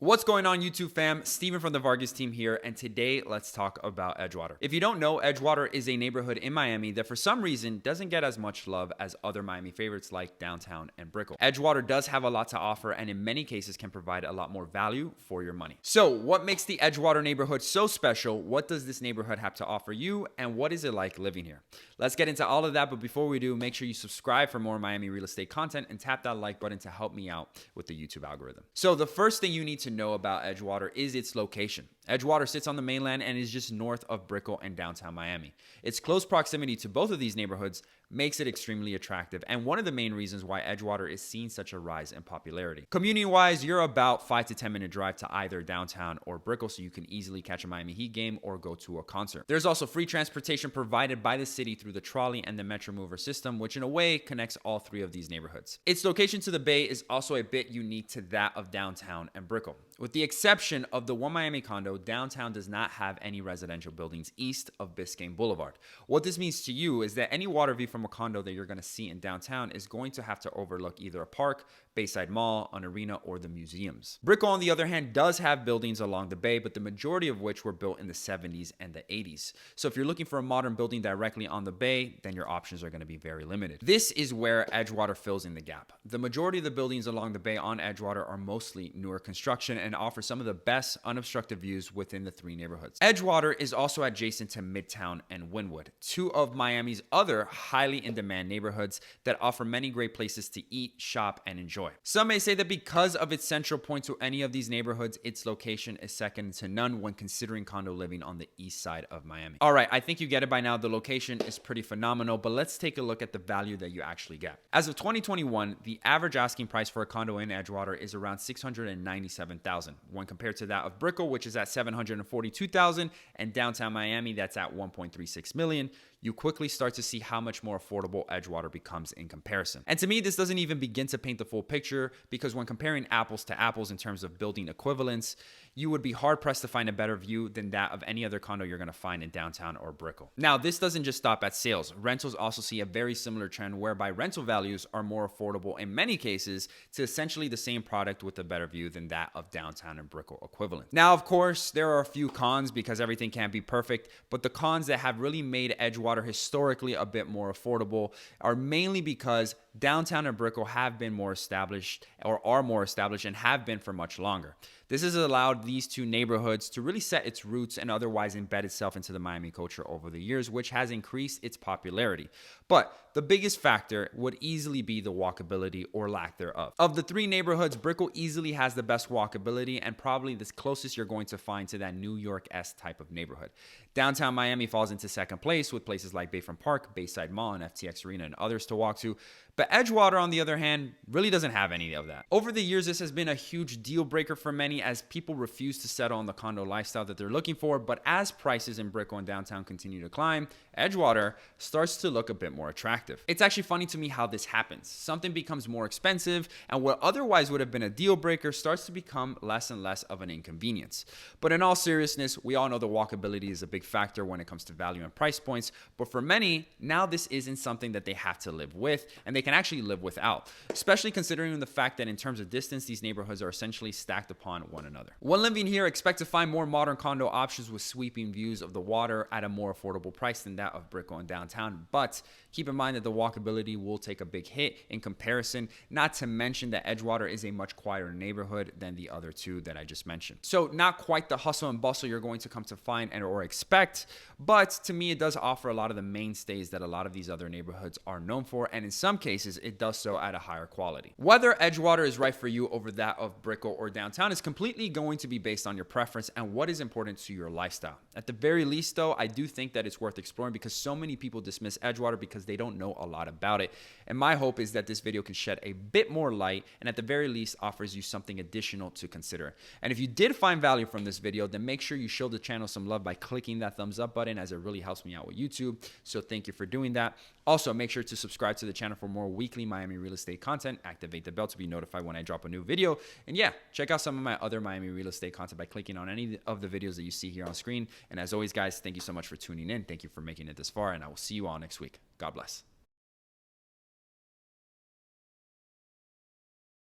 What's going on, YouTube fam? Steven from the Vargas team here, and today let's talk about Edgewater. If you don't know, Edgewater is a neighborhood in Miami that for some reason doesn't get as much love as other Miami favorites like Downtown and Brickell. Edgewater does have a lot to offer and in many cases can provide a lot more value for your money. So what makes the Edgewater neighborhood so special? What does this neighborhood have to offer you, and what is it like living here? Let's get into all of that, but before we do, make sure you subscribe for more Miami real estate content and tap that like button to help me out with the YouTube algorithm. So the first thing you need to know about Edgewater is its location. Edgewater sits on the mainland and is just north of Brickell and Downtown Miami. Its close proximity to both of these neighborhoods makes it extremely attractive, and one of the main reasons why Edgewater is seeing such a rise in popularity. Commuting-wise, you're about 5 to 10 minute drive to either Downtown or Brickell, so you can easily catch a Miami Heat game or go to a concert. There's also free transportation provided by the city through the trolley and the Metro Mover system, which in a way connects all three of these neighborhoods. Its location to the bay is also a bit unique to that of Downtown and Brickell. With the exception of the One Miami condo, Downtown does not have any residential buildings east of Biscayne Boulevard. What this means to you is that any water view from a condo that you're going to see in Downtown is going to have to overlook either a park, Bayside Mall, an arena, or the museums. Brickell, on the other hand, does have buildings along the bay, but the majority of which were built in the 70s and the 80s. So if you're looking for a modern building directly on the bay, then your options are going to be very limited. This is where Edgewater fills in the gap. The majority of the buildings along the bay on Edgewater are mostly newer construction and offer some of the best unobstructed views within the three neighborhoods. Edgewater is also adjacent to Midtown and Wynwood, two of Miami's other highly in-demand neighborhoods that offer many great places to eat, shop, and enjoy. Some may say that because of its central point to any of these neighborhoods, its location is second to none when considering condo living on the east side of Miami. All right, I think you get it by now. The location is pretty phenomenal, but let's take a look at the value that you actually get. As of 2021, the average asking price for a condo in Edgewater is around $697,000, when compared to that of Brickell, which is at $742,000, and Downtown Miami, that's at $1.36 million. You quickly start to see how much more affordable Edgewater becomes in comparison. And to me, this doesn't even begin to paint the full picture, because when comparing apples to apples in terms of building equivalents, you would be hard pressed to find a better view than that of any other condo you're going to find in Downtown or Brickell. Now, this doesn't just stop at sales. Rentals also see a very similar trend whereby rental values are more affordable in many cases to essentially the same product with a better view than that of Downtown and Brickell equivalent. Now, of course, there are a few cons because everything can't be perfect, but the cons that have really made Edgewater historically a bit more affordable are mainly because Downtown and Brickell have been more established, or are more established, and have been for much longer. This has allowed these two neighborhoods to really set its roots and otherwise embed itself into the Miami culture over the years, which has increased its popularity. But the biggest factor would easily be the walkability or lack thereof. Of the three neighborhoods, Brickell easily has the best walkability and probably the closest you're going to find to that New York-esque type of neighborhood. Downtown Miami falls into second place with places like Bayfront Park, Bayside Mall, and FTX Arena, and others to walk to. But Edgewater, on the other hand, really doesn't have any of that. Over the years, this has been a huge deal breaker for many as people refuse to settle on the condo lifestyle that they're looking for. But as prices in Brickell and Downtown continue to climb, Edgewater starts to look a bit more attractive. It's actually funny to me how this happens. Something becomes more expensive, and what otherwise would have been a deal breaker starts to become less and less of an inconvenience. But in all seriousness, we all know the walkability is a big factor when it comes to value and price points. But for many, now this isn't something that they have to live with, and they can actually live without, especially considering the fact that in terms of distance, these neighborhoods are essentially stacked upon one another. When living here, expect to find more modern condo options with sweeping views of the water at a more affordable price than that of Brickell and Downtown, but keep in mind that the walkability will take a big hit in comparison, not to mention that Edgewater is a much quieter neighborhood than the other two that I just mentioned. So not quite the hustle and bustle you're going to come to find and or expect, but to me, it does offer a lot of the mainstays that a lot of these other neighborhoods are known for, and in some cases, it does so at a higher quality. Whether Edgewater is right for you over that of Brickell or Downtown is completely going to be based on your preference and what is important to your lifestyle. At the very least, though, I do think that it's worth exploring because so many people dismiss Edgewater because they don't know a lot about it. And my hope is that this video can shed a bit more light and at the very least offers you something additional to consider. And if you did find value from this video, then make sure you show the channel some love by clicking that thumbs up button, as it really helps me out with YouTube. So thank you for doing that. Also, make sure to subscribe to the channel for more weekly Miami real estate content. Activate the bell to be notified when I drop a new video. And yeah, check out some of my other Miami real estate content by clicking on any of the videos that you see here on screen. And as always, guys, thank you so much for tuning in. Thank you for making it this far, and I will see you all next week. God bless.